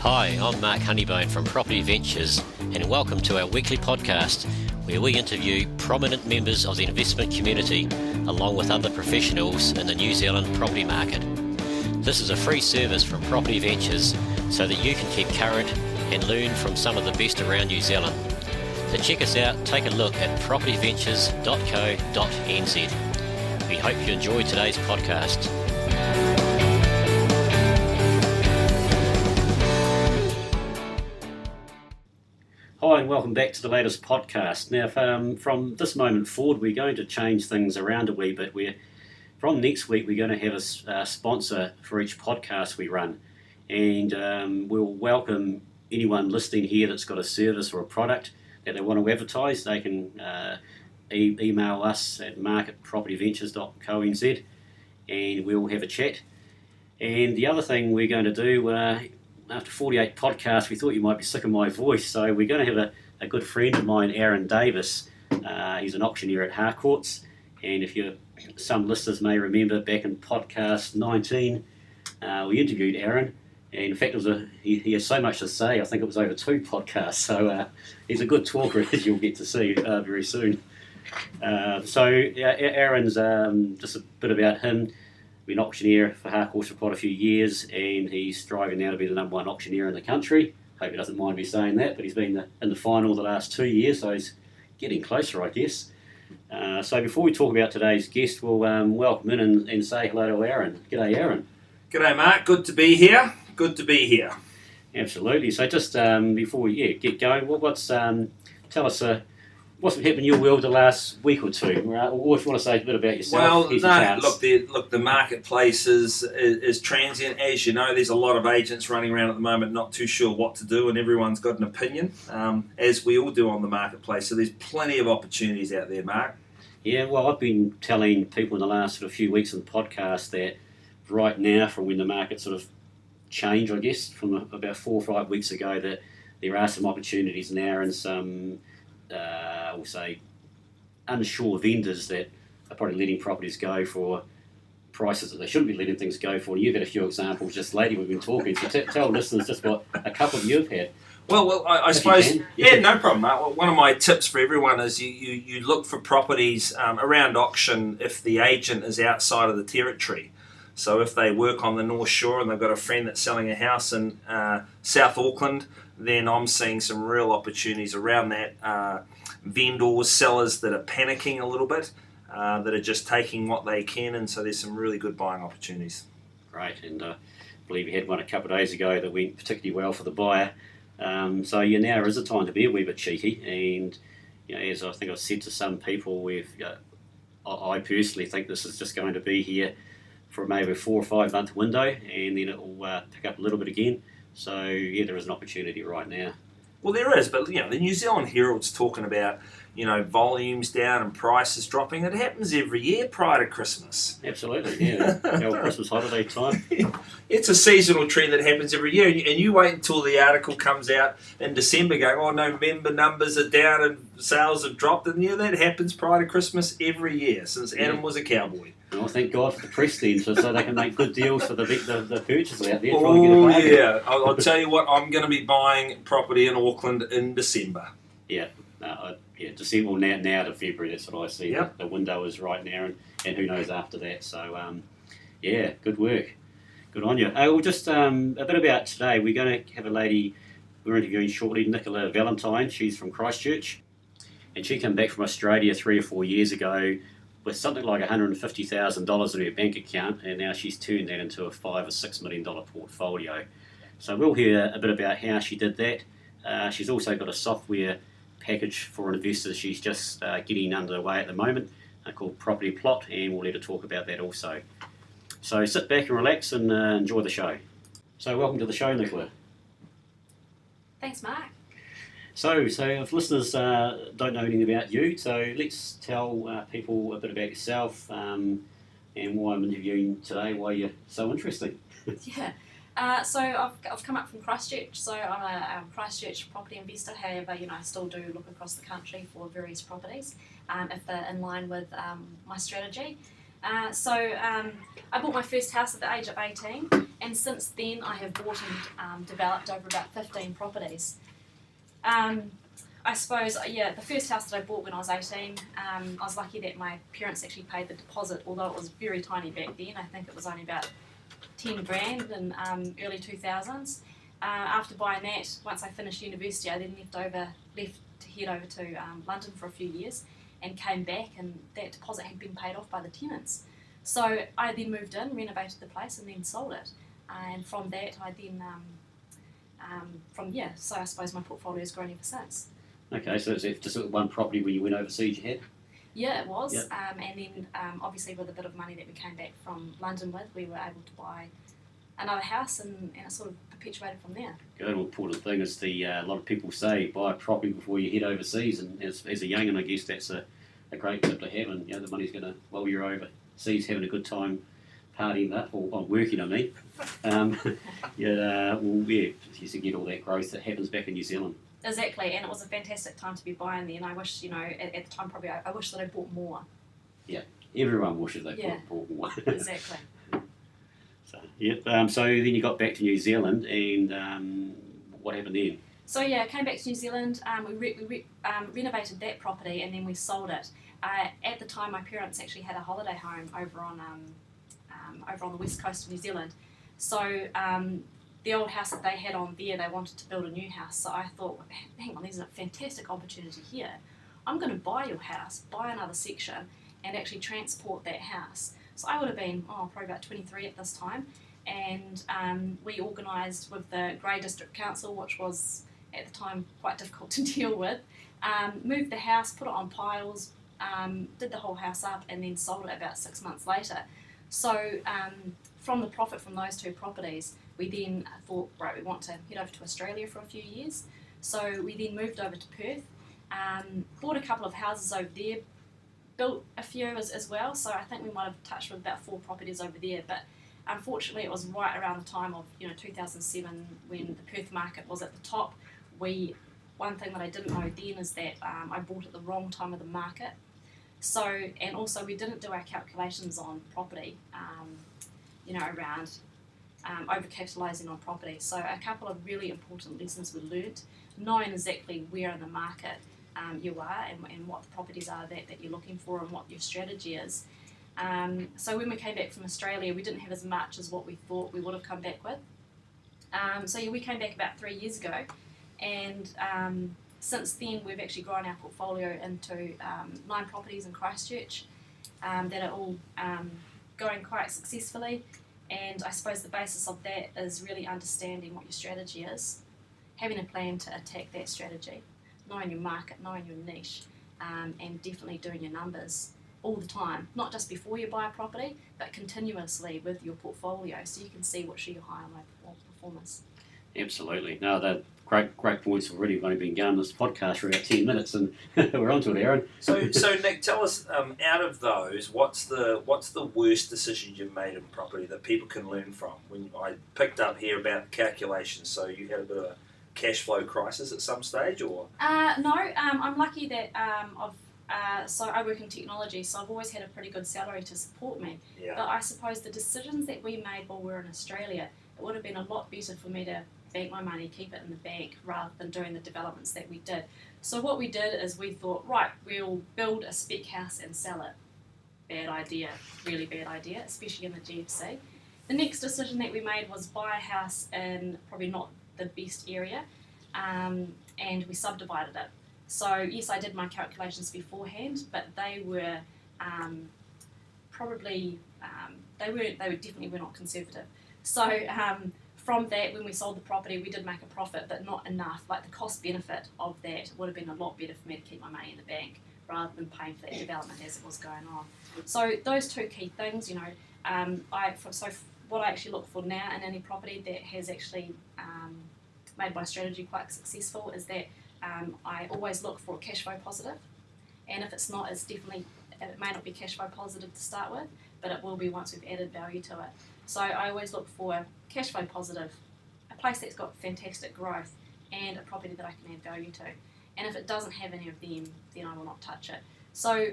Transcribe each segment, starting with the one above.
Hi, I'm Mark Honeybone from Property Ventures, and welcome to our weekly podcast where we interview prominent members of the investment community along with other professionals in the New Zealand property market. This is a free service from Property Ventures so that you can keep current and learn from some of the best around New Zealand. To check us out, take a look at propertyventures.co.nz. We hope you enjoyed today's podcast. Hi and welcome back to the latest podcast. Now from this moment forward we're going to change things around a wee bit. From next week we're going to have a sponsor for each podcast we run, and we'll welcome anyone listening here that's got a service or a product that they want to advertise. They can email us at mark@propertyventures.co.nz and we'll have a chat. And the other thing we're going to do, after 48 podcasts, we thought you might be sick of my voice, so we're going to have a good friend of mine, Aaron Davis. He's an auctioneer at Harcourts, and some listeners may remember back in podcast 19, we interviewed Aaron, and in fact he has so much to say. I think it was over 2 podcasts, so he's a good talker, as you'll get to see very soon. Aaron's just a bit about him. Been an auctioneer for Harcourts for quite a few years, and he's striving now to be the number 1 auctioneer in the country. Hope he doesn't mind me saying that, but he's been in the final the last 2 years, so he's getting closer, I guess. So before we talk about today's guest, we'll welcome in and say hello to Aaron. G'day, Aaron. G'day, Mark. Good to be here. Absolutely. So just before we get going, tell us what's been happening in your world the last week or two? Or if you want to say a bit about yourself. Look, the marketplace is transient. As you know, there's a lot of agents running around at the moment not too sure what to do, and everyone's got an opinion, as we all do on the marketplace. So there's plenty of opportunities out there, Mark. Yeah, well, I've been telling people in the last sort of few weeks on the podcast that right now, from when the market sort of changed, I guess, from about 4 or 5 weeks ago, that there are some opportunities now and some we'll say unsure vendors that are probably letting properties go for prices that they shouldn't be letting things go for. You've had a few examples just lately we've been talking, so tell listeners just what a couple of you've had. Well, I suppose, no problem, mate. Well, one of my tips for everyone is you look for properties around auction if the agent is outside of the territory. So if they work on the North Shore and they've got a friend that's selling a house in South Auckland, then I'm seeing some real opportunities around that. Vendors, sellers that are panicking a little bit, that are just taking what they can, and so there's some really good buying opportunities. Great, and I believe we had one a couple of days ago that went particularly well for the buyer. So now is the time to be a wee bit cheeky, and as I think I've said to some people, I personally think this is just going to be here for maybe a 4 or 5 month window, and then it will pick up a little bit again. So there is an opportunity right now. Well, there is, but the New Zealand Herald's talking about volumes down and prices dropping. It happens every year prior to Christmas. Absolutely, yeah. Our Christmas holiday time. It's a seasonal trend that happens every year, and you wait until the article comes out in December going, oh, November numbers are down and sales have dropped, and that happens prior to Christmas every year since Adam was a cowboy. Well, thank God for the press then, so they can make good deals for the purchasers out there. Oh, yeah. I'll tell you what, I'm going to be buying property in Auckland in December. Yeah. December now to February, that's what I see. Yep. The window is right now, and who knows after that. So, good work. Good on you. Well, just a bit about today. We're going to have a lady we're interviewing shortly, Nicola Valentine. She's from Christchurch, and she came back from Australia 3 or 4 years ago with something like $150,000 in her bank account, and now she's turned that into a $5 or $6 million portfolio. So we'll hear a bit about how she did that. She's also got a software package for investors she's just getting underway at the moment called Property Plot, and we'll let her talk about that also. So sit back and relax and enjoy the show. So welcome to the show, Nicola. Thanks, Mark. So if listeners don't know anything about you, so let's tell people a bit about yourself and why I'm interviewing today, why you're so interesting. Yeah. So I've come up from Christchurch, so I'm a Christchurch property investor. However, I still do look across the country for various properties if they're in line with my strategy. I bought my first house at the age of 18, and since then I have bought and developed over about 15 properties. I suppose, the first house that I bought when I was 18, I was lucky that my parents actually paid the deposit, although it was very tiny back then. I think it was only about 10 grand in early 2000s. After buying that, once I finished university, I then left to head over to London for a few years and came back, and that deposit had been paid off by the tenants. So I then moved in, renovated the place, and then sold it. And from that, I then, so I suppose my portfolio has grown ever since. Okay, so it's just one property when you went overseas you had? Yeah, it was. Yep. And then, obviously, with a bit of money that we came back from London with, we were able to buy another house, and it sort of perpetuated from there. The other important thing is a lot of people say buy a property before you head overseas, and as a young'un, I guess that's a great tip to have, and the money's going to, while you're overseas having a good time partying up, or working, I mean, you should get all that growth that happens back in New Zealand. Exactly, and it was a fantastic time to be buying there, and I wish, at the time probably I wish that I bought more. Yeah, everyone wishes they bought more. Exactly. So then you got back to New Zealand, and what happened then? So I came back to New Zealand. We renovated that property, and then we sold it. At the time, my parents actually had a holiday home over on the west coast of New Zealand. So the old house that they had on there, they wanted to build a new house. So I thought, hang on, there's a fantastic opportunity here. I'm going to buy your house, buy another section, and actually transport that house. So I would have been probably about 23 at this time, and we organised with the Grey District Council, which was at the time quite difficult to deal with, moved the house, put it on piles, did the whole house up, and then sold it about 6 months later. So from the profit from those two properties, we then thought, right, we want to head over to Australia for a few years. So we then moved over to Perth, bought a couple of houses over there, built a few as well. So I think we might have touched with about 4 properties over there. But unfortunately, it was right around the time of 2007 when the Perth market was at the top. One thing that I didn't know then is that I bought at the wrong time of the market. So, and also we didn't do our calculations on property, around over-capitalising on property. So a couple of really important lessons were learnt, knowing exactly where in the market you are and what the properties are that you're looking for and what your strategy is. So when we came back from Australia, we didn't have as much as what we thought we would have come back with. We came back about 3 years ago, and since then we've actually grown our portfolio into 9 properties in Christchurch that are all going quite successfully. And I suppose the basis of that is really understanding what your strategy is, having a plan to attack that strategy, knowing your market, knowing your niche, and definitely doing your numbers all the time, not just before you buy a property, but continuously with your portfolio, so you can see which are your high and low performers. Absolutely. No, they're great points. We've already only been going this podcast for about 10 minutes, and we're on to it, Aaron. So Nick, tell us, out of those, what's the worst decision you've made in property that people can learn from? When I picked up here about calculations, so you had a bit of a cash flow crisis at some stage, or? No, I'm lucky that so I work in technology, so I've always had a pretty good salary to support me. Yeah. But I suppose the decisions that we made while we were in Australia, it would have been a lot better for me to bank my money, keep it in the bank, rather than doing the developments that we did. So what we did is we thought, right, we'll build a spec house and sell it. Bad idea, really bad idea, especially in the GFC. The next decision that we made was buy a house in probably not the best area, and we subdivided it. So yes, I did my calculations beforehand, but they were they definitely were not conservative. So from that, when we sold the property, we did make a profit, but not enough. Like the cost benefit of that would have been a lot better for me to keep my money in the bank rather than paying for that development as it was going on. So those two key things, what I actually look for now in any property that has actually made my strategy quite successful is that I always look for cash flow positive, and if it's not, it may not be cash flow positive to start with, but it will be once we've added value to it. So I always look for cash flow positive, a place that's got fantastic growth, and a property that I can add value to. And if it doesn't have any of them, then I will not touch it. So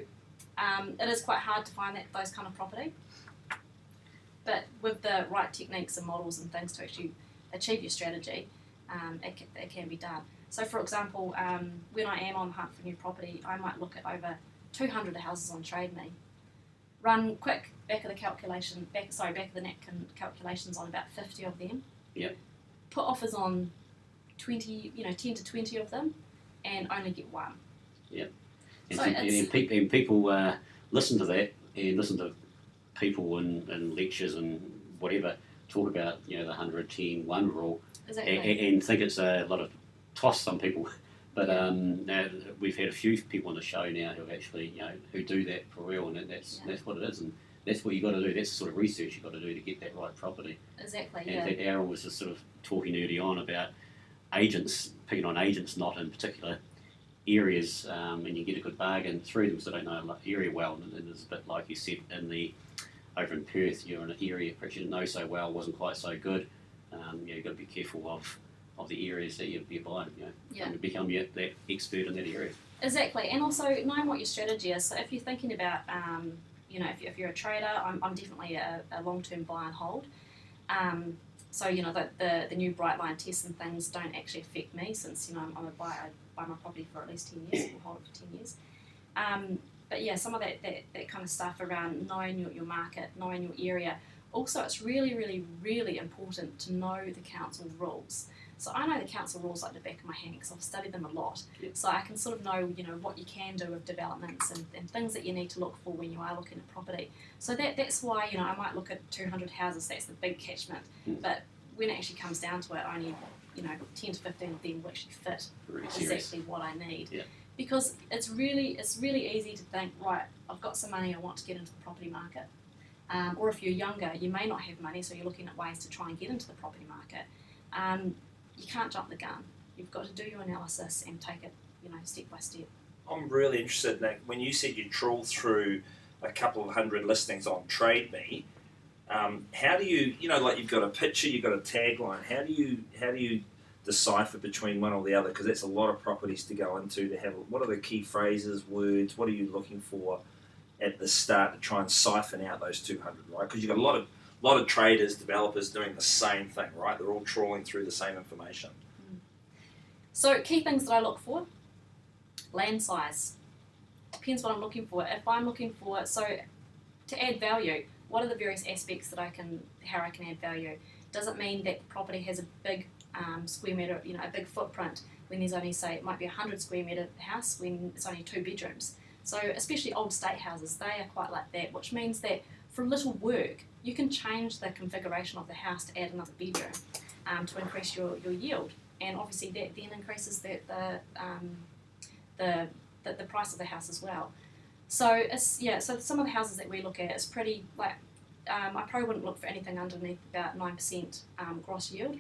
It is quite hard to find those kind of property, but with the right techniques and models and things to actually achieve your strategy, it can be done. So, for example, when I am on the hunt for new property, I might look at over 200 houses on Trade Me, run quick back of the napkin calculations on about 50 of them. Yep. Put offers on 10 to 20 of them, and only get one. Yep. So And people listen to that and listen to people in lectures and whatever talk about the 110-1 rule, Exactly. and think it's a lot of toss, some people. But now we've had a few people on the show now who actually who do that for real, and that's what it is, and that's what you got to do. That's the sort of research you got to do to get that right property. Exactly. And Yeah. that Aaron was just sort of talking early on about agents, picking on agents, not in particular areas, and you get a good bargain through them. So I don't know the area well, and it's a bit like you said over in Perth, you're in an area which you didn't know so well, wasn't quite so good. You've got to be careful of the areas that you're buying, and become that expert in that area. Exactly, and also knowing what your strategy is. So if you're thinking about, if you're a trader, I'm definitely a long-term buy and hold. So the new Brightline tests and things don't actually affect me, since I'm a buyer. I buy my property for at least 10 years, or hold it for 10 years. But yeah, some of that kind of stuff around knowing your market, knowing your area. Also, it's really, really, really important to know the council rules. So I know the council rules like the back of my hand because I've studied them a lot. Yep. So I can sort of know, what you can do with developments and things that you need to look for when you are looking at property. So that's why, I might look at 200 houses, that's the big catchment. But when it actually comes down to it, only, 10 to 15 of them will actually fit exactly what I need. Yeah. Because it's really easy to think, right, I've got some money, I want to get into the property market. Or if you're younger, you may not have money, so you're looking at ways to try and get into the property market. You can't jump the gun. You've got to do your analysis and take it, step by step. I'm really interested, Nick, when you said you trawl through a couple of hundred listings on Trade Me, how do you, like you've got a picture, you've got a tagline, how do you decipher between one or the other? Because that's a lot of properties to go into to have. What are the key phrases, words, what are you looking for at the start to try and siphon out those 200, right? Because you've got a lot of traders, developers doing the same thing, right? They're all trawling through the same information. So key things that I look for: land size. Depends what I'm looking for. If I'm looking for, to add value, what are the various aspects how I can add value? Does it mean that the property has a big square metre, a big footprint, when there's only, say, it might be a 100 square metre house when it's only 2 bedrooms? So especially old state houses, they are quite like that, which means that for little work, you can change the configuration of the house to add another bedroom to increase your yield, and obviously that then increases the price of the house as well. So so some of the houses that we look at is pretty like I probably wouldn't look for anything underneath about 9% gross yield,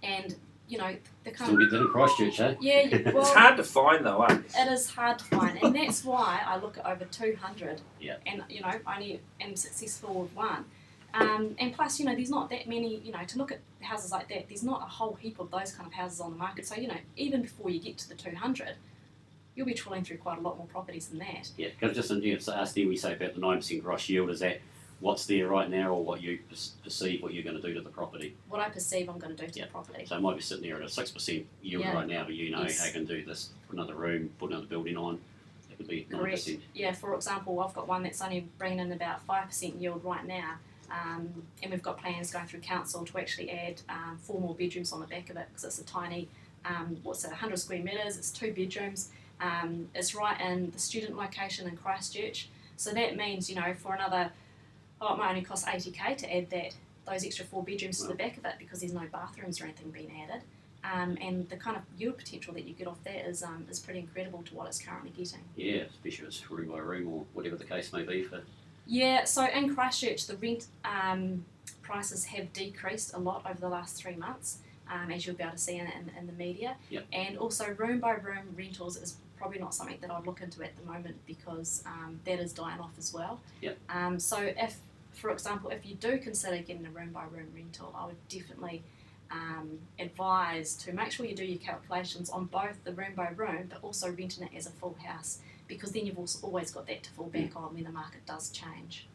and the kind Still get that in Christchurch, eh? yeah, well, It's hard to find though, eh? it is hard to find, and that's why I look at over 200. Yeah. And only am successful with one. And plus, there's not that many. To look at houses like that, there's not a whole heap of those kind of houses on the market. So even before you get to the 200, you'll be trawling through quite a lot more properties than that. Yeah, because just ask them, we say about the 9% gross yield, is that what's there right now, or what you perceive what you're going to do to the property? What I perceive I'm going to do to the property. So it might be sitting there at a 6% yield right now, but Yes. I can do this, put another room, put another building on. It could be 9%. Correct. Yeah, for example, I've got one that's only bringing in about 5% yield right now, and we've got plans going through council to actually add 4 more bedrooms on the back of it, because it's a tiny, 100 square metres, it's 2 bedrooms. It's right in the student location in Christchurch, so that means, for another, it might only cost 80k to add those extra 4 bedrooms to the back of it, because there's no bathrooms or anything being added. And the kind of yield potential that you get off that is pretty incredible to what it's currently getting. Yeah, especially if it's room by room or whatever the case may be. Yeah, so in Christchurch, the rent prices have decreased a lot over the last 3 months, as you'll be able to see in the media. Yep. And also room by room rentals is probably not something that I'd look into at the moment, because that is dying off as well. Yep. So if, for example, if you do consider getting a room by room rental, I would definitely advise to make sure you do your calculations on both the room by room, but also renting it as a full house, because then you've also always got that to fall back on when the market does change.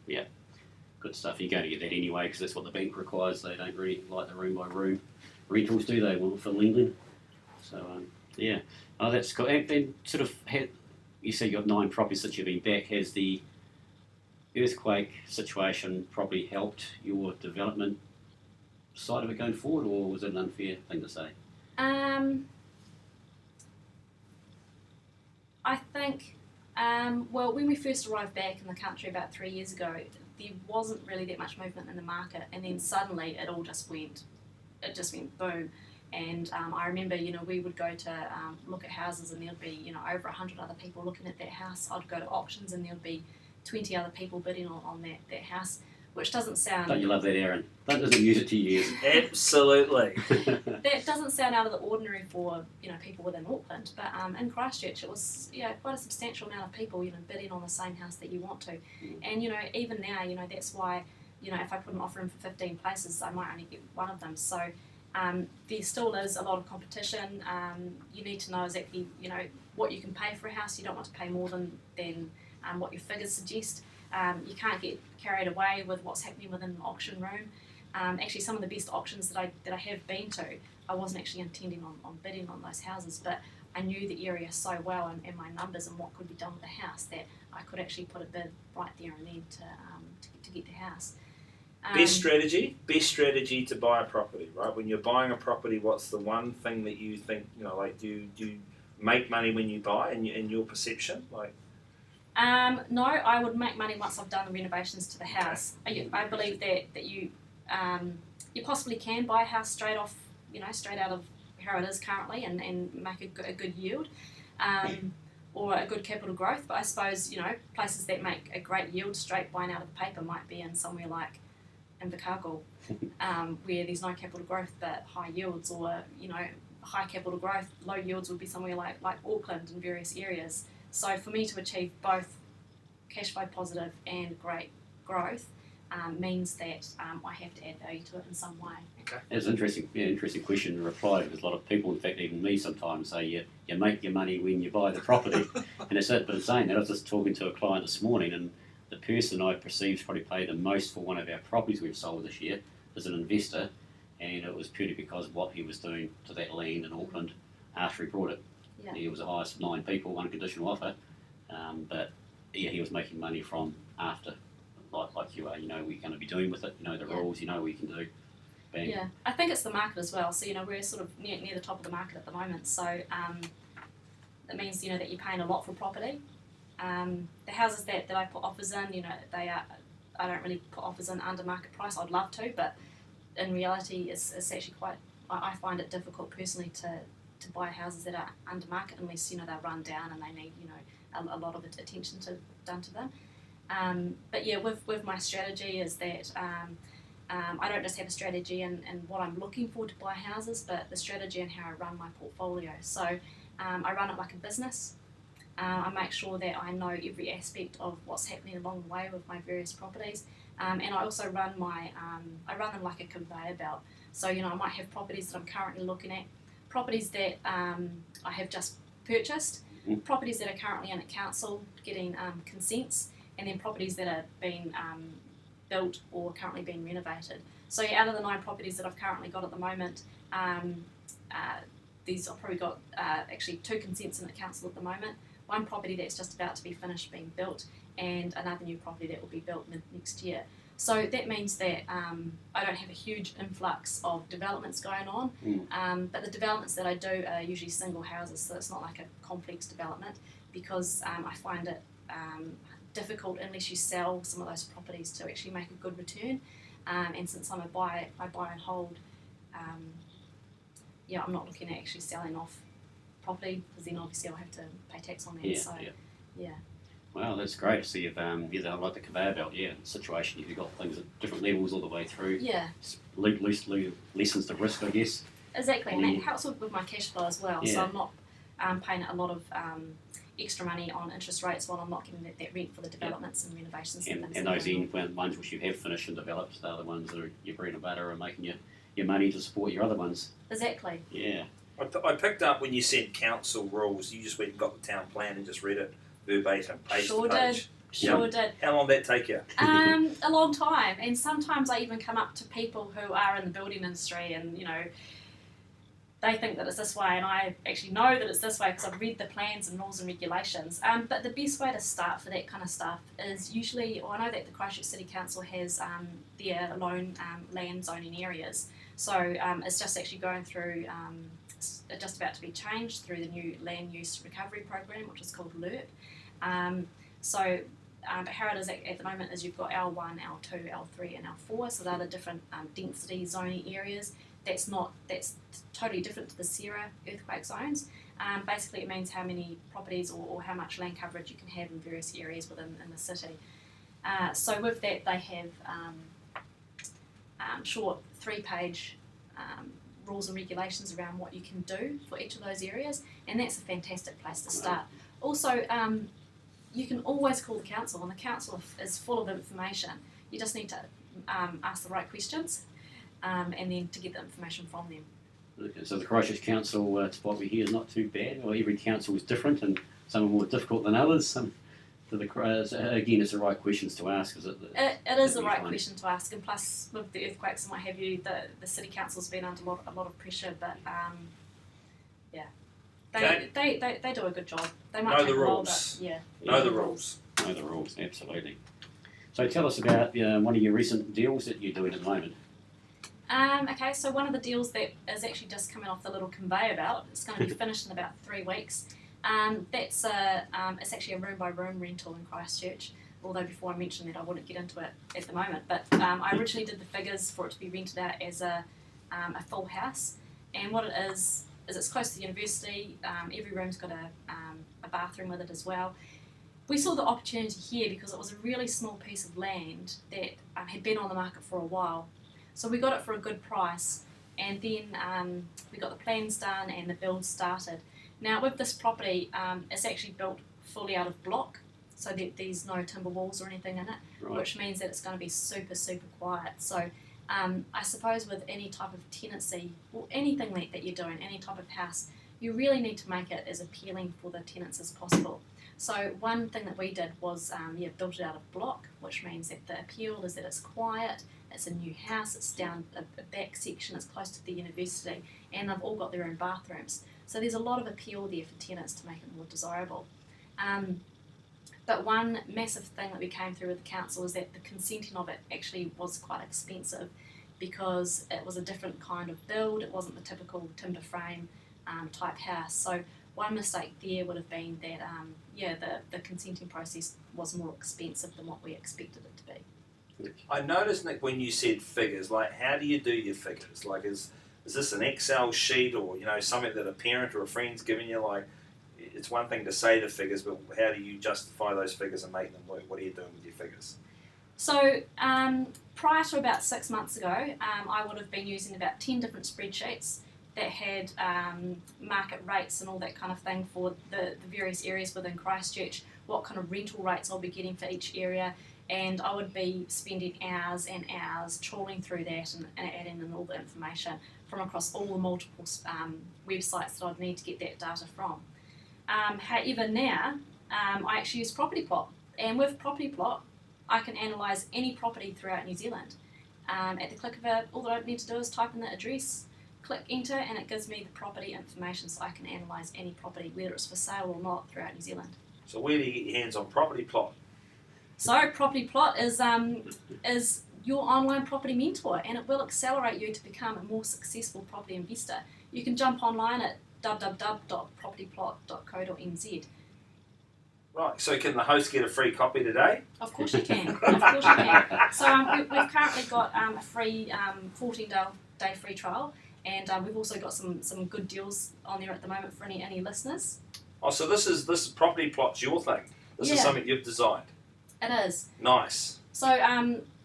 Good stuff. You're going to get that anyway because that's what the bank requires. They don't really like the room by room rentals, do they? Well, for lending. So yeah, oh, that's cool. And then sort of you said you got 9 properties since you've been back. Has the earthquake situation probably helped your development side of it going forward, or was it an unfair thing to say? I think, well, when we first arrived back in the country about 3 years ago, there wasn't really that much movement in the market, and then suddenly it just went boom. And I remember, we would go to look at houses, and there'd be, over 100 other people looking at that house. I'd go to auctions, and there'd be 20 other people bidding on that house, which doesn't sound... Don't you love that, Aaron? That doesn't music to your ears. Absolutely. That doesn't sound out of the ordinary for people within Auckland, but in Christchurch it was quite a substantial amount of people bidding on the same house that you want to, and even now that's why if I put an offer in for 15 places I might only get one of them. So there still is a lot of competition. You need to know exactly what you can pay for a house. You don't want to pay more than what your figures suggest. You can't get carried away with what's happening within an auction room. Actually, some of the best auctions that I have been to, I wasn't actually intending on bidding on those houses, but I knew the area so well and my numbers and what could be done with the house that I could actually put a bid right there and then to get the house. Best strategy to buy a property, right? When you're buying a property, what's the one thing that you think, do you make money when you buy in your perception? No, I would make money once I've done the renovations to the house. I believe that you possibly can buy a house straight out of how it is currently and make a good yield, or a good capital growth. But I suppose places that make a great yield straight buying out of the paper might be in somewhere like Invercargill, where there's no capital growth but high yields, or high capital growth, low yields would be somewhere like Auckland in various areas. So for me to achieve both cash flow positive and great growth means that I have to add value to it in some way. Okay. It's an interesting question to reply, because a lot of people, in fact even me sometimes, say you make your money when you buy the property. And it's it, but in saying that, I was just talking to a client this morning, and the person I perceive probably paid the most for one of our properties we've sold this year is an investor, and it was purely because of what he was doing to that land in Auckland after he brought it. Yeah. He was the highest of 9 people, unconditional offer, but he was making money from after, like you are. We're going to be doing with it. The rules. What you can do. Bang. Yeah, I think it's the market as well. So we're sort of near the top of the market at the moment. So that means that you're paying a lot for property. The houses that I put offers in, I don't really put offers in under market price. I'd love to, but in reality, it's actually quite. I find it difficult personally to buy houses that are under market unless they're run down and they need a lot of attention done to them. But yeah, with my strategy is that I don't just have a strategy in what I'm looking for to buy houses, but the strategy and how I run my portfolio. So I run it like a business. I make sure that I know every aspect of what's happening along the way with my various properties, and I also run I run them like a conveyor belt. So I might have properties that I'm currently looking at, properties that I have just purchased, properties that are currently in at council getting consents, and then properties that are being built or currently being renovated. So out of the 9 properties that I've currently got at the moment, I've probably got actually 2 consents in at council at the moment, 1 property that's just about to be finished being built, and another new property that will be built next year. So that means that I don't have a huge influx of developments going on, but the developments that I do are usually single houses, so it's not like a complex development, because I find it difficult unless you sell some of those properties to actually make a good return. And since I buy and hold, I'm not looking at actually selling off property, because then obviously I'll have to pay tax on that. Yeah. Wow, that's great. So you've like the conveyor belt, situation. You've got things at different levels all the way through. Yeah. Loosely lessens the risk, I guess. Exactly, and that helps with my cash flow as well. Yeah. So I'm not paying a lot of extra money on interest rates while I'm not getting that rent for the developments and renovations and things. And those ones which you have finished and developed, they're the ones that are your bread and butter and making your money to support your other ones. Exactly. Yeah. I picked up when you said council rules, you just went and got the town plan and just read it. verbatim, page Sure to page. Sure did. How long did that take you? A long time, and sometimes I even come up to people who are in the building industry, and they think that it's this way, and I actually know that it's this way because I've read the plans and rules and regulations. But the best way to start for that kind of stuff is usually, I know that the Christchurch City Council has their lone land zoning areas, so it's just actually going through, it's just about to be changed through the new land use recovery program, which is called LURP. But how it is at the moment is you've got L1, L2, L3 and L4, so they're the different density zoning areas. That's totally different to the SERA earthquake zones. Basically it means how many properties or how much land coverage you can have in various areas within the city. So with that they have short 3-page rules and regulations around what you can do for each of those areas, and that's a fantastic place to start. Also, you can always call the council, and the council is full of information. You just need to ask the right questions and then to get the information from them. Okay, so the Christchurch Council, to what we hear, is not too bad. Well, every council is different, and some are more difficult than others. Again, it's the right questions to ask. It is the right question to ask, and plus with the earthquakes and what have you, the city council's been under a lot of pressure, but they do a good job. They might Know take the a while, rules. but Know the rules. Know the rules, absolutely. So tell us about one of your recent deals that you're doing at the moment. Okay, so one of the deals that is actually just coming off the little conveyor belt, it's going to be finished in about 3 weeks. It's actually a room by room rental in Christchurch, although before I mentioned that I wouldn't get into it at the moment, but I originally did the figures for it to be rented out as a full house, and what it is it's close to the university. Every room's got a bathroom with it as well. We saw the opportunity here because it was a really small piece of land that had been on the market for a while. So we got it for a good price, and then we got the plans done and the build started. Now with this property, it's actually built fully out of block, so that there's no timber walls or anything in it, Right. which means that it's going to be super, super quiet. So I suppose with any type of tenancy, or anything that you're doing, any type of house, you really need to make it as appealing for the tenants as possible. So one thing that we did was built it out of block, which means that the appeal is that it's quiet, it's a new house, it's down a back section, it's close to the university, and they've all got their own bathrooms. So there's a lot of appeal there for tenants to make it more desirable. But one massive thing that we came through with the council is that the consenting of it actually was quite expensive because it was a different kind of build. It wasn't the typical timber frame type house. So one mistake there would have been that the consenting process was more expensive than what we expected it to be. I noticed, Nick, when you said figures, like how do you do your figures? Like is this an Excel sheet or something that a parent or a friend's given you? Like it's one thing to say the figures, but how do you justify those figures and make them work? What are you doing with your figures? So prior to about 6 months ago, I would have been using about 10 different spreadsheets that had market rates and all that kind of thing for the various areas within Christchurch, what kind of rental rates I'll be getting for each area, and I would be spending hours and hours trawling through that and adding in all the information from across all the multiple websites that I'd need to get that data from. However, now I actually use Property Plot, and with Property Plot I can analyse any property throughout New Zealand. At the click of it, all that I need to do is type in the address, click enter, and it gives me the property information so I can analyse any property, whether it's for sale or not, throughout New Zealand. So where do you get your hands on Property Plot? So Property Plot is your online property mentor, and it will accelerate you to become a more successful property investor. You can jump online at www.propertyplot.co.nz. Right, so can the host get a free copy today? Of course you can. Of course you can. So we've currently got a free 14-day free trial, and we've also got some good deals on there at the moment for any listeners. Oh, so this is Property Plot's your thing. This is something you've designed. It is. Nice. So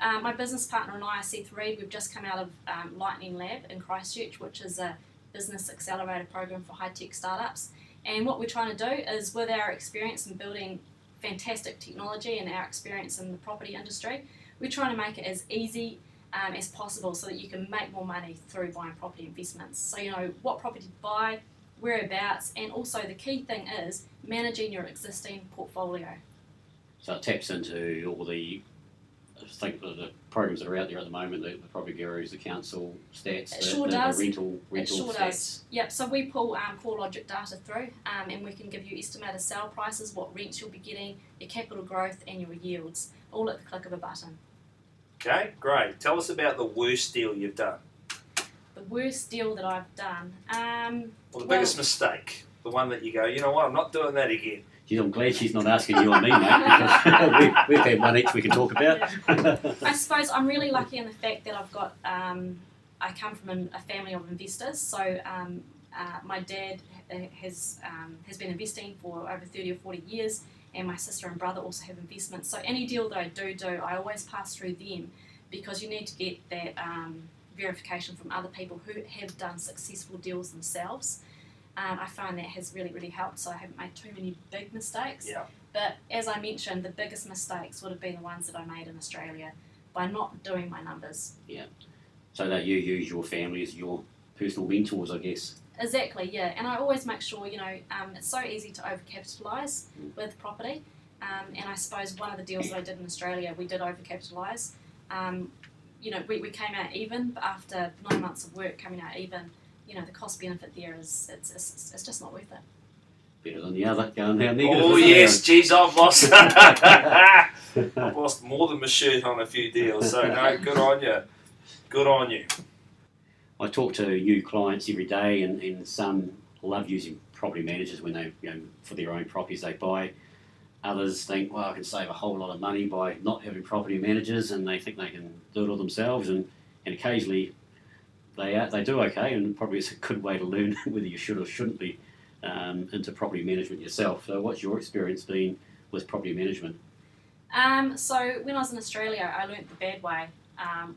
my business partner and I, Seth Reid, we've just come out of Lightning Lab in Christchurch, which is a business accelerator program for high-tech startups. And what we're trying to do is, with our experience in building fantastic technology and our experience in the property industry, we're trying to make it as easy as possible so that you can make more money through buying property investments. So what property to buy, whereabouts, and also the key thing is managing your existing portfolio. So it taps into all the, I think the programs that are out there at the moment, the Property Gurus, the council stats, It sure the does. rental It sure stats. does. Yep, so we pull CoreLogic data through, and we can give you estimated sale prices, what rents you'll be getting, your capital growth, and your yields, all at the click of a button. Okay, great. Tell us about the worst deal you've done. The worst deal that I've done. Well, the biggest mistake. The one that you go, you know what, I'm not doing that again. Geez, I'm glad she's not asking you or me, mate, because we've had one each we can talk about. I suppose I'm really lucky in the fact that I've got, I come from a family of investors, so my dad has been investing for over 30 or 40 years, and my sister and brother also have investments. So any deal that I do, I always pass through them, because you need to get that verification from other people who have done successful deals themselves. I find that has really, really helped, so I haven't made too many big mistakes. Yeah. But as I mentioned, the biggest mistakes would have been the ones that I made in Australia by not doing my numbers. So that you use your family as your personal mentors, I guess. Exactly, yeah. And I always make sure, it's so easy to overcapitalise with property. And I suppose one of the deals that I did in Australia, we did overcapitalise. We came out even, but after 9 months of work coming out even, the cost benefit there is it's just not worth it. Better than the other, going down negative. Oh yes, geez, I've lost. I've lost more than my shirt on a few deals. So no, good on you. Good on you. I talk to new clients every day, and some love using property managers when they, for their own properties they buy. Others think, well, I can save a whole lot of money by not having property managers, and they think they can do it all themselves. And occasionally they do okay, and probably it's a good way to learn whether you should or shouldn't be into property management yourself. So what's your experience been with property management? So when I was in Australia, I learnt the bad way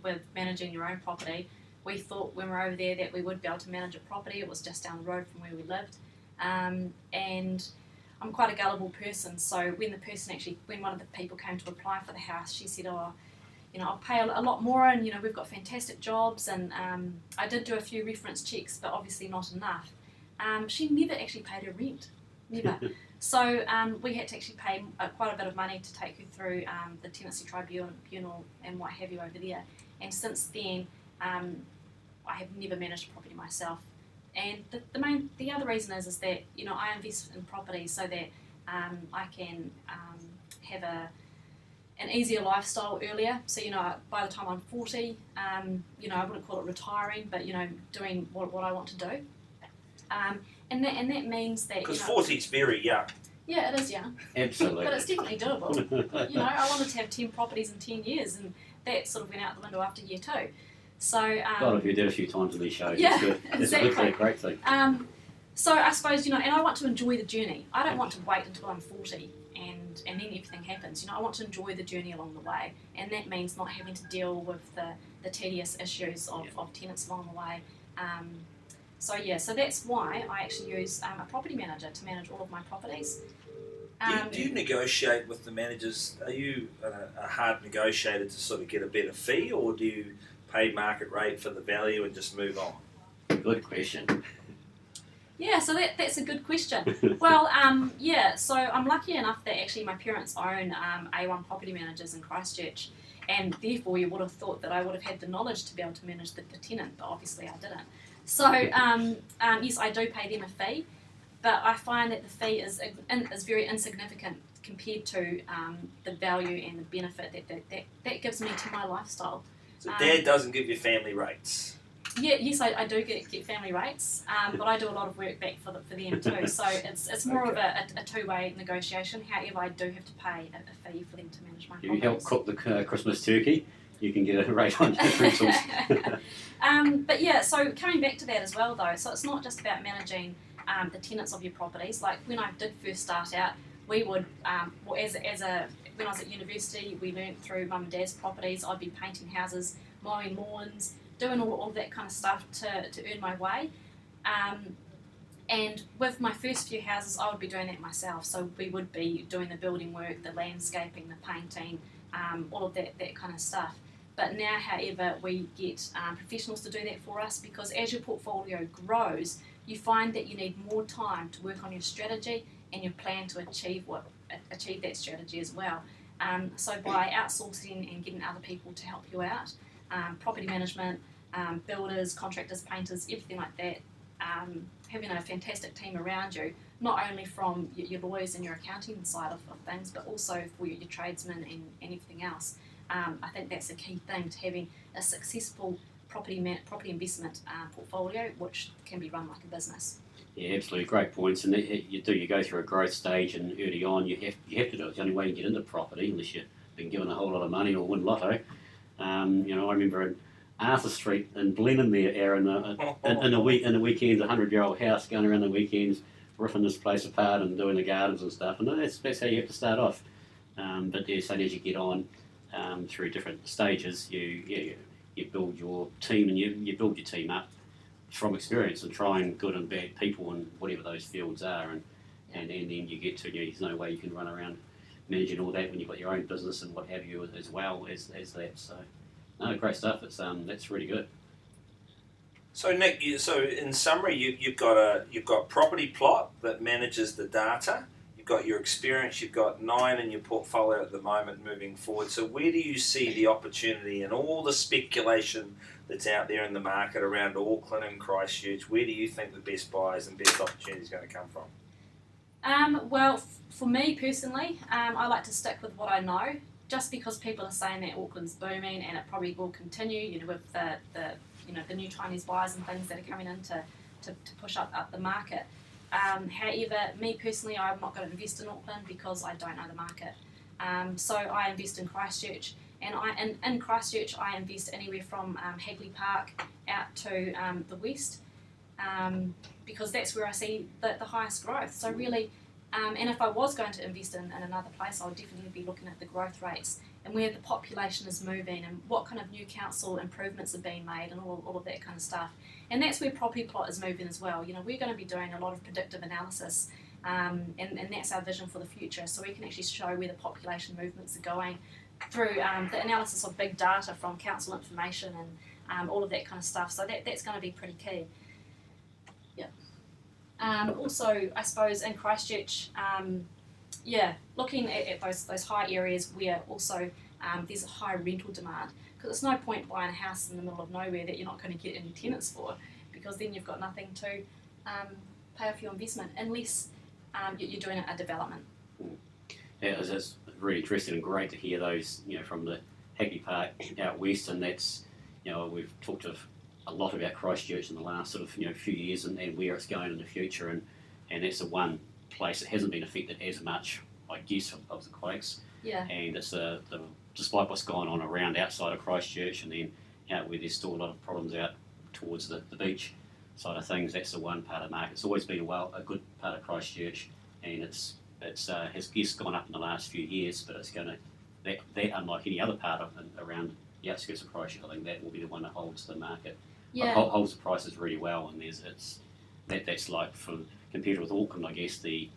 with managing your own property. We thought when we were over there that we would be able to manage a property. It was just down the road from where we lived. And I'm quite a gullible person, so when one of the people came to apply for the house, she said, I'll pay a lot more, and we've got fantastic jobs, and I did do a few reference checks, but obviously not enough. She never actually paid her rent, never. So we had to actually pay quite a bit of money to take her through the tenancy tribunal and what have you over there. And since then, I have never managed a property myself. And the other reason is that I invest in property so that I can have an easier lifestyle earlier. So by the time I'm 40, I wouldn't call it retiring, but doing what I want to do. And that means that because 40 is very young. Yeah, it is young. Absolutely. But it's definitely doable. I wanted to have 10 properties in 10 years, and that sort of went out the window after year 2. So a lot of you did a few times in these shows. Yeah, it's good. exactly. It's a great thing. So I suppose and I want to enjoy the journey. I don't want to wait until I'm 40 and then everything happens. I want to enjoy the journey along the way, and that means not having to deal with the tedious issues of tenants along the way. So that's why I actually use a property manager to manage all of my properties. Do you negotiate with the managers? Are you a hard negotiator to sort of get a better fee, or do you pay market rate for the value and just move on? Good question. Yeah, so that's a good question. Well, so I'm lucky enough that actually my parents own A1 property managers in Christchurch, and therefore you would have thought that I would have had the knowledge to be able to manage the tenant, but obviously I didn't. So yes, I do pay them a fee, but I find that the fee is very insignificant compared to the value and the benefit that gives me to my lifestyle. So Dad doesn't give you family rates? Yeah, yes, I do get family rates, but I do a lot of work back for them too. So it's more of a two-way negotiation. However, I do have to pay a fee for them to manage my properties. You help cook the Christmas turkey, you can get a rate on your rentals. But yeah, so coming back to that as well though, so it's not just about managing the tenants of your properties. Like when I did first start out, we would, when I was at university, we learnt through mum and dad's properties. I'd be painting houses, mowing lawns, doing all that kind of stuff to earn my way. And with my first few houses, I would be doing that myself. So we would be doing the building work, the landscaping, the painting, all of that kind of stuff. But now, however, we get professionals to do that for us, because as your portfolio grows, you find that you need more time to work on your strategy and your plan to achieve that strategy as well. So by outsourcing and getting other people to help you out, property management, builders, contractors, painters, everything like that, having a fantastic team around you, not only from your lawyers and your accounting side of things, but also for your tradesmen and everything else. I think that's a key thing to having a successful property investment portfolio, which can be run like a business. Yeah, absolutely, great points. And you go through a growth stage, and early on you have to do it. It's the only way you get into property, unless you've been given a whole lot of money or win lotto. I remember in Arthur Street in Blenheim there, Aaron, in the weekends, a 100-year-old house, going around the weekends, ripping this place apart and doing the gardens and stuff. And that's how you have to start off. But as you get on through different stages, you build your team, and you build your team up from experience and trying good and bad people in whatever those fields are, and then you get to, there's no way you can run around managing all that when you've got your own business and what have you as well as that. So no, great stuff. It's that's really good. So Nick, so in summary, you've got property plot that manages the data. You've got your experience. You've got 9 in your portfolio at the moment moving forward. So where do you see the opportunity and all the speculation that's out there in the market around Auckland and Christchurch? Where do you think the best buys and best opportunities are going to come from? Well, for me personally, I like to stick with what I know. Just because people are saying that Auckland's booming and it probably will continue, with the new Chinese buyers and things that are coming in to push up the market. However, me personally, I'm not going to invest in Auckland because I don't know the market. So I invest in Christchurch, and in Christchurch I invest anywhere from Hagley Park out to the west, because that's where I see the highest growth. So really, and if I was going to invest in another place, I would definitely be looking at the growth rates and where the population is moving and what kind of new council improvements are being made and all of that kind of stuff. And that's where property plot is moving as well. We're going to be doing a lot of predictive analysis, and that's our vision for the future. So we can actually show where the population movements are going through the analysis of big data from council information and all of that kind of stuff. So that's going to be pretty key. Also, I suppose in Christchurch, looking at those high areas where also there's a high rental demand, because it's no point buying a house in the middle of nowhere that you're not going to get any tenants for, because then you've got nothing to pay off your investment unless you're doing a development. Yeah, it's really interesting and great to hear those, from the Hagley Park out west, and that's, we've talked a lot about Christchurch in the last sort of few years and where it's going in the future, and that's the one place that hasn't been affected as much, I guess, of the quakes. Yeah. And it's despite what's gone on around outside of Christchurch, and then out where there's still a lot of problems out towards the beach side of things, that's the one part of the market. It's always been a good part of Christchurch, and it's has gone up in the last few years, but it's going to that unlike any other part of around the outskirts of Christchurch, I think that will be the one that holds the market. Yeah. Holds the prices really well, and that's like compared with Auckland, I guess the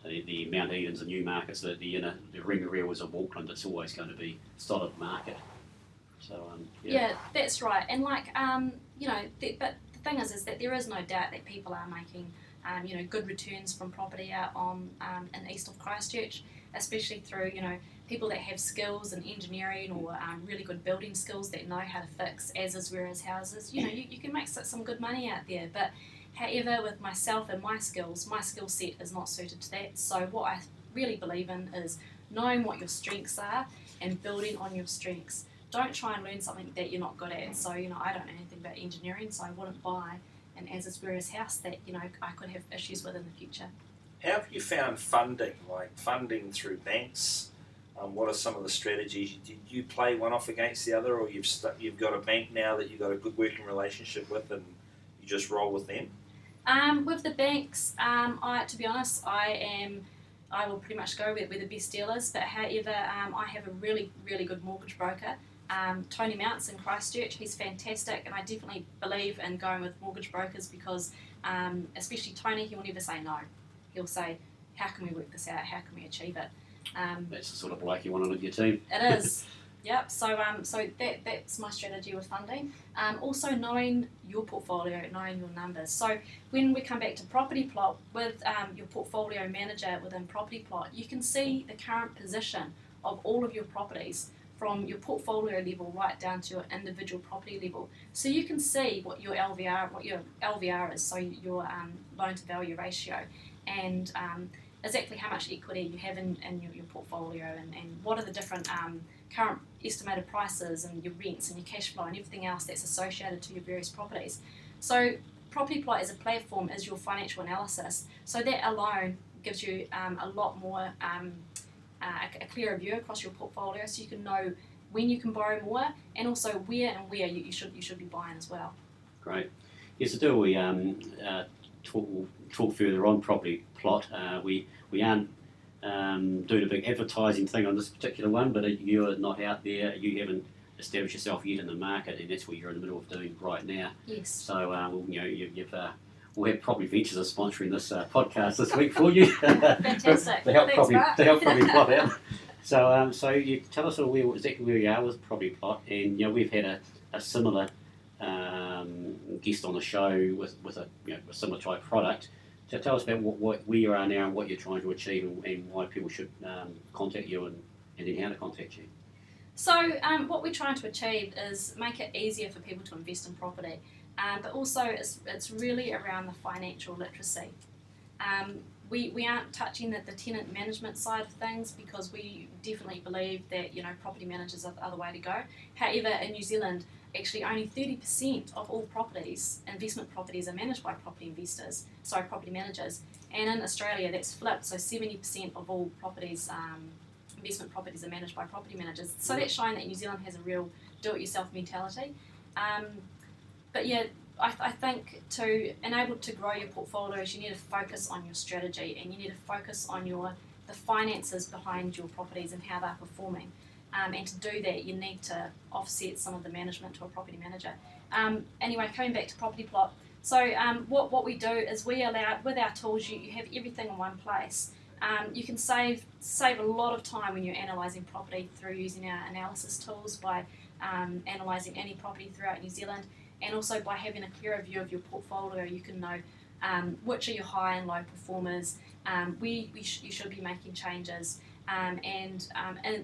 Mount Edens and Newmarkets, the Remureras of Auckland, it's always going to be a solid market. So yeah, that's right. And but the thing is that there is no doubt that people are making good returns from property out on in east of Christchurch, especially through people that have skills in engineering or really good building skills that know how to fix as-is whereas houses. You can make some good money out there, but however, with myself and my skill set is not suited to that. So what I really believe in is knowing what your strengths are and building on your strengths. Don't try and learn something that you're not good at. So I don't know anything about engineering, so I wouldn't buy an as-is whereas house that I could have issues with in the future. How have you found funding, like funding through banks? What are some of the strategies? Did you play one off against the other, or you've got a bank now that you've got a good working relationship with and you just roll with them? With the banks, to be honest, I will pretty much go where the best deal is, but however, I have a really, really good mortgage broker, Tony Mounts in Christchurch. He's fantastic, and I definitely believe in going with mortgage brokers because, especially Tony, he will never say no. He'll say, how can we work this out? How can we achieve it? that's the sort of bloke you want on your team. It is. Yep. So that's my strategy with funding. Also knowing your portfolio, knowing your numbers. So when we come back to Property Plot with your portfolio manager within Property Plot, you can see the current position of all of your properties from your portfolio level right down to your individual property level. So you can see what your LVR is, so your loan to value ratio, and exactly how much equity you have in your portfolio, and what are the different current estimated prices and your rents and your cash flow and everything else that's associated to your various properties. So Property Plot as a platform is your financial analysis. So that alone gives you a lot more, a clearer view across your portfolio, so you can know when you can borrow more, and also where you should be buying as well. Great. Yes, so do we talk further on Property Plot. We aren't doing a big advertising thing on this particular one, but you're not out there, you haven't established yourself yet in the market, and that's what you're in the middle of doing right now. Yes. So we'll have Property Ventures are sponsoring this podcast this week for you. Fantastic. to help Thanks, Property Plot out. So you tell us sort of exactly where you are with Property Plot, and we've had a similar guest on the show with a similar type product. So tell us about where you are now and what you're trying to achieve, and why people should contact you, and then how to contact you. So what we're trying to achieve is make it easier for people to invest in property, but also it's really around the financial literacy. We aren't touching the tenant management side of things, because we definitely believe that property managers are the way to go. However, in New Zealand, actually only 30% of all investment properties, are managed by property managers. And in Australia, that's flipped. So 70% of all investment properties are managed by property managers. So that's showing that New Zealand has a real do-it-yourself mentality. But yeah, I think to enable to grow your portfolios, you need to focus on your strategy, and you need to focus on the finances behind your properties and how they're performing. And to do that, you need to offset some of the management to a property manager. Anyway, coming back to Property Plot. So what we do is we allow, with our tools, you have everything in one place. You can save a lot of time when you're analysing property through using our analysis tools, by analysing any property throughout New Zealand, and also by having a clearer view of your portfolio. You can know which are your high and low performers, you should be making changes. And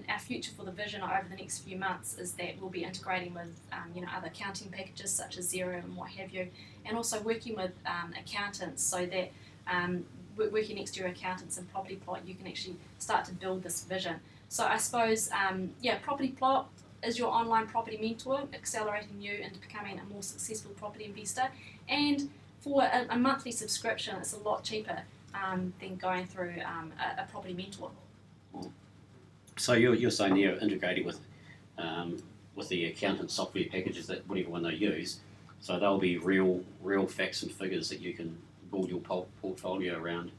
our future for the vision over the next few months is that we'll be integrating with other accounting packages such as Xero and what have you, and also working with accountants, so that working next to your accountants and Property Plot, you can actually start to build this vision. So I suppose Property Plot is your online property mentor, accelerating you into becoming a more successful property investor. And for a monthly subscription, it's a lot cheaper than going through a property mentor. So you're saying they're integrated with the accountant software packages, that whatever one they use, so they'll be real facts and figures that you can build your portfolio around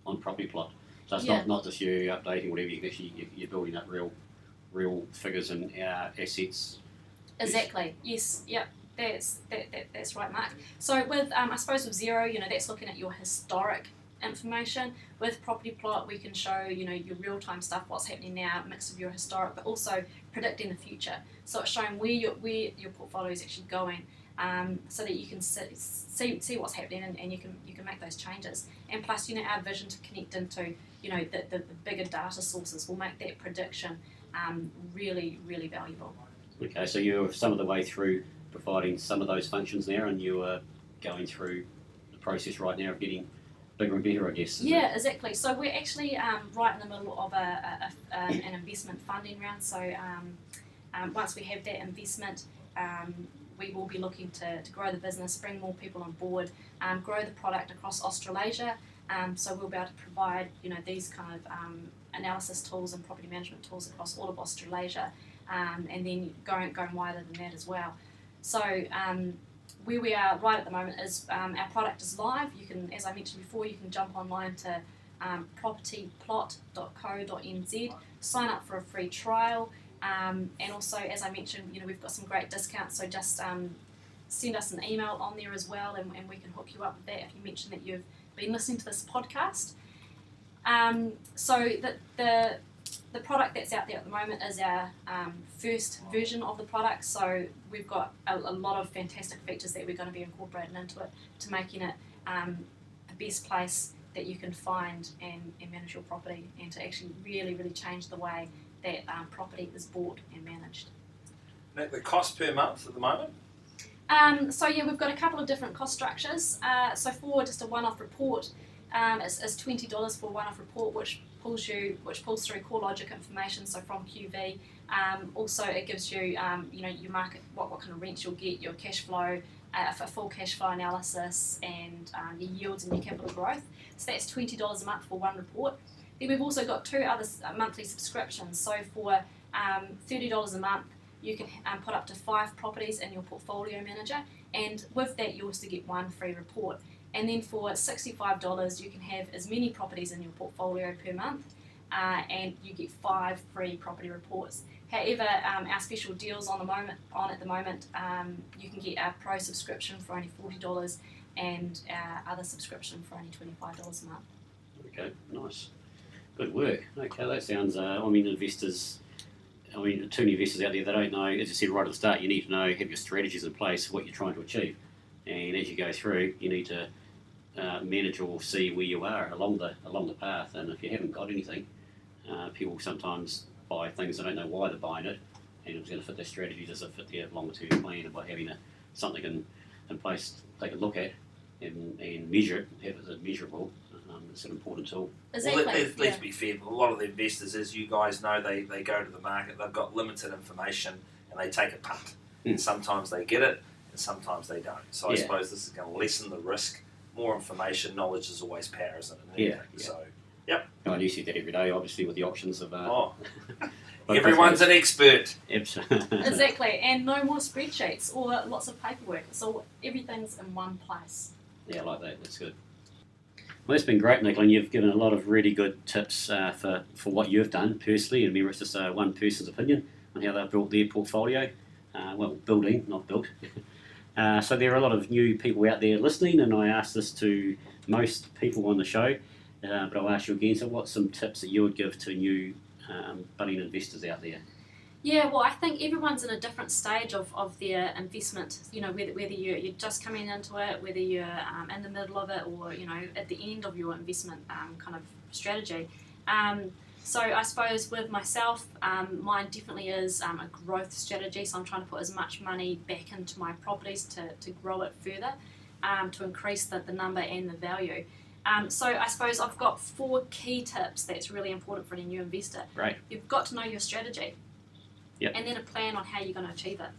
on Property Plot. So it's not just you updating whatever, you can actually, you're building up real figures and assets. Exactly. Yes. Yep. That's right, Mark. So with I suppose with Xero, that's looking at your historic information. With Property Plot, we can show your real-time stuff, what's happening now, a mix of your historic, but also predicting the future. So it's showing where your portfolio is actually going, so that you can see what's happening, and you can make those changes. And plus, our vision to connect into the bigger data sources will make that prediction really, really valuable. Okay, so you're some of the way through providing some of those functions now, and you are going through the process right now of getting bigger and better, I guess. Yeah, exactly. So we're actually right in the middle of an investment funding round. So once we have that investment, we will be looking to grow the business, bring more people on board, grow the product across Australasia. So we'll be able to provide these kind of analysis tools and property management tools across all of Australasia, and then going wider than that as well. So where we are right at the moment is our product is live. You can, as I mentioned before, you can jump online to propertyplot.co.nz, sign up for a free trial, and also, as I mentioned, we've got some great discounts. So just send us an email on there as well, and we can hook you up with that if you mention that you've been listening to this podcast. So the product that's out there at the moment is our first version of the product, so we've got a lot of fantastic features that we're going to be incorporating into it to making it the best place that you can find and manage your property, and to actually really, really change the way that property is bought and managed. Nick, the cost per month at the moment? So yeah, we've got a couple of different cost structures. So for just a one-off report, it's $20 for a one-off report, which pulls through CoreLogic information, so from QV. Also, it gives you, your market, what kind of rents you'll get, your cash flow, a full cash flow analysis, and your yields and your capital growth. So that's $20 a month for one report. Then we've also got two other monthly subscriptions. So for $30 a month, you can put up to 5 properties in your portfolio manager, and with that you also get one free report. And then for $65, you can have as many properties in your portfolio per month, and you get 5 free property reports. However, our special deals at the moment, you can get our Pro subscription for only $40 and our other subscription for only $25 a month. Okay, nice. Good work. Okay, that sounds, to new investors out there, they don't know, as I said right at the start, you need to know, have your strategies in place for what you're trying to achieve. And as you go through, you need to manage or see where you are along the path. And if you haven't got anything, people sometimes buy things, they don't know why they're buying it, and it's going to fit their strategy, does it fit their longer-term plan, and by having something in place they can look at and measure it, have it measurable. It's an important tool. Exactly. Well, let's be fair, a lot of the investors, as you guys know, they go to the market, they've got limited information, and they take a punt. And sometimes they get it, and sometimes they don't. So I suppose this is going to lessen the risk. More information, knowledge is always power, isn't it? Yeah. So, yep. I do see that every day, obviously, with the options of... Everyone's an expert. Exactly, and no more spreadsheets or lots of paperwork. So everything's in one place. Yeah, I like that. That's good. Well, that's been great, Nicola. You've given a lot of really good tips for what you've done personally. And remember, it's just one person's opinion on how they've built their portfolio. Building, not built. So there are a lot of new people out there listening, and I ask this to most people on the show, but I'll ask you again. So what's some tips that you would give to new budding investors out there? Yeah, well, I think everyone's in a different stage of their investment. Whether you're just coming into it, whether you're in the middle of it, or at the end of your investment kind of strategy. So I suppose with myself, mine definitely is a growth strategy. So I'm trying to put as much money back into my properties to grow it further, to increase the number and the value. So I suppose I've got 4 key tips that's really important for any new investor. Right. You've got to know your strategy. Yep. And then a plan on how you're going to achieve it.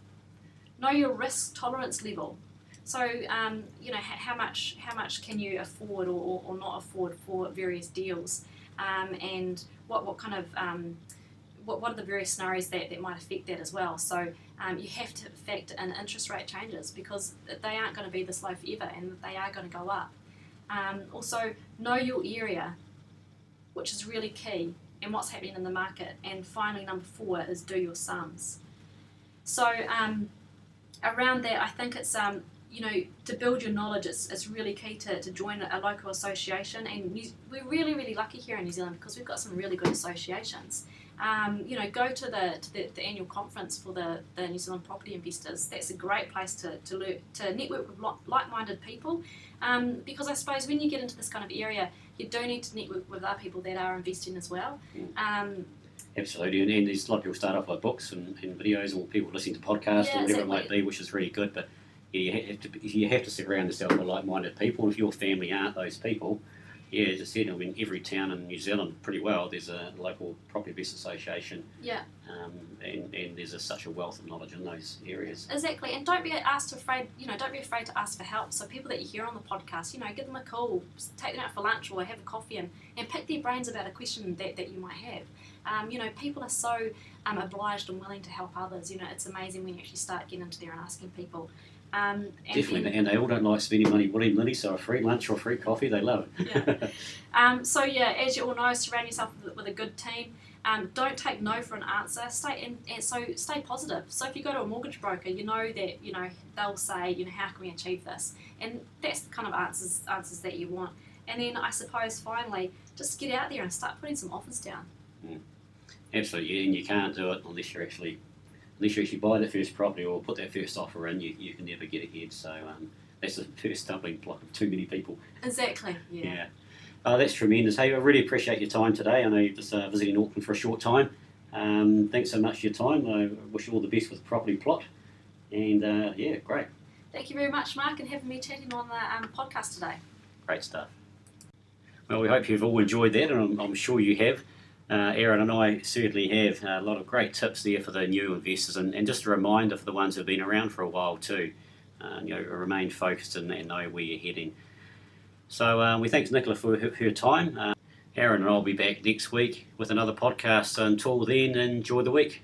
Know your risk tolerance level. So how much can you afford or not afford for various deals, and what kind of what are the various scenarios that might affect that as well. So you have to factor in interest rate changes, because they aren't going to be this low forever, and they are going to go up. Also, know your area, which is really key, and what's happening in the market. And finally, number 4 is do your sums. So around that, I think it's to build your knowledge, it's really key to join a local association. And we're really, really lucky here in New Zealand, because we've got some really good associations. Go to the annual conference for the New Zealand property investors. That's a great place to network with like-minded people, because I suppose when you get into this kind of area, you do need to network with other people that are investing as well. Absolutely, and there's a lot of people start off by books and videos, or people listening to podcasts, or whatever it might be, which is really good. But you have to surround yourself with like-minded people. If your family aren't those people, as I said, every town in New Zealand, pretty well, there's a local property investors association. Yeah. And there's such a wealth of knowledge in those areas. Exactly, and don't be afraid to ask for help. So people that you hear on the podcast, give them a call, take them out for lunch or have a coffee, and pick their brains about a question that you might have. People are so obliged and willing to help others. It's amazing when you actually start getting into there and asking people. Definitely, and they all don't like spending money willy-nilly, so a free lunch or a free coffee, they love it. As you all know, surround yourself with a good team. Don't take no for an answer. Stay positive. So if you go to a mortgage broker, you know that they'll say, how can we achieve this? And that's the kind of answers that you want. And then I suppose finally, just get out there and start putting some offers down. Absolutely, and you can't do it unless you actually buy the first property or put that first offer in. You can never get ahead. So that's the first stumbling block of too many people. Exactly. Yeah. That's tremendous. Hey, I really appreciate your time today. I know you're just visiting Auckland for a short time. Thanks so much for your time. I wish you all the best with the property plot. And great. Thank you very much, Mark, and having me chatting on the podcast today. Great stuff. Well, we hope you've all enjoyed that, and I'm sure you have. Aaron and I certainly have a lot of great tips there for the new investors, and just a reminder for the ones who've been around for a while too. Remain focused and know where you're heading. So we thank Nicola for her time. Aaron and I'll be back next week with another podcast. Until then, enjoy the week.